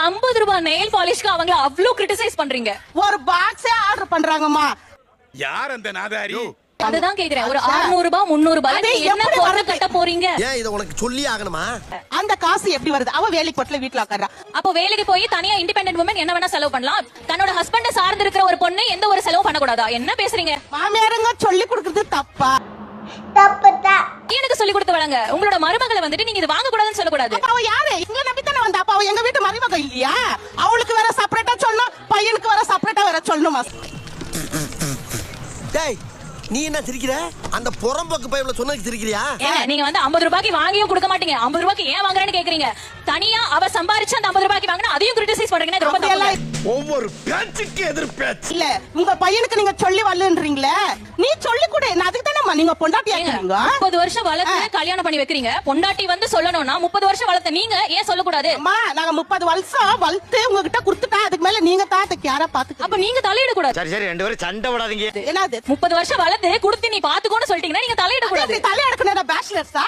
50 ரூபாய் நெயில் பாலிஷ்க்கு அவங்க அவ்ளோ கிரிட்டிசைஸ் பண்றீங்க. ஒரு பாக்ஸே ஆர்டர் பண்றாங்கம்மா. யார் அந்த நாதாரி? அதுதான் கேக்குறேன். ஒரு 600 ரூபாய் 300 ரூபாய் என்ன பொருளை கட்ட போறீங்க? ஏன் இத உனக்கு சொல்லி ஆகணுமா? அந்த காசு எப்படி வருது? அவ வேலைக்கு போட்ல வீட்ல உட்கார்றா. அப்போ வேலைக்கு போய் தனியா இண்டிபெண்டன்ட் வுமன் என்ன வேணா செலவு பண்ணலாம். தன்னோட ஹஸ்பண்ட சார்ந்து இருக்கிற ஒரு பொண்ணு எந்த ஒரு செலவு பண்ண கூடாதா? என்ன பேசுறீங்க? மாமியாருங்க சொல்லி கொடுக்கிறது தப்பா? எனக்கு சொல்லி கொடுத்து வளங்க. உங்களோட மருமகளை வந்துட்டு நீங்க இது வாங்க கூடாதுன்னு சொல்ல கூடாது. அவ யாரு? இங்க நம்பி தானே வந்தா. அப்ப அவ எங்க வீட்டு மருமக இல்லையா? அவளுக்கு வேற செப்பரேட்டா சொல்லணும், பையனுக்கு வேற செப்பரேட்டா வேற சொல்லணுமா? டேய் நீ என்ன சிரிக்கிற? அந்த புறம்போக்கு பையல சொன்னதுக்கு சிரிக்கிறியா? நீங்க வந்து 50 ரூபாய்க்கு வாங்கியும் கொடுக்க மாட்டீங்க. 50 ரூபாய்க்கு ஏன் வாங்குறேன்னு கேக்குறீங்க. தனியா அவ சம்பாரிச்சு அந்த 50 ரூபாய்க்கு வாங்கினா அதையும் கிரிட்டிசைஸ் பண்றீங்க. ரொம்ப தப்பு. ஒவ்வொரு பேச்சுக்கு எதிர் பேச்சு. இல்ல உங்க பையனுக்கு நீங்க சொல்லி வரலன்றீங்களே, நீ சொல்லி கொடு. நான் அதுக்கு தானே நீங்க பொண்டாட்டி ஆக்குறீங்க. 30 வருஷம் வளர்த்து கல்யாணம் பண்ணி வைக்கிறீங்க. பொண்டாட்டி வந்து சொல்லணும்னா 30 வருஷம் வளர்த்த நீங்க ஏன் சொல்ல கூடாது? அம்மா நாங்க 30 வருஷம் வளர்த்து உங்ககிட்ட கொடுத்துட்டா அதுக்கு மேல நீங்க தான் அதுக்கு யாரா பாத்துக்க. அப்ப நீங்க தலையிட கூடாது. சரி சரி, ரெண்டு பேரும் சண்டை விடாதீங்க. என்னது 30 வருஷம் வளர்த்து கொடுத்து நீ பாத்துக்கோன்னு சொல்லிட்டீங்கன்னா நீங்க தலையிட கூடாது. தலையெடுக்கணும் பேச்சுலர்ஸா?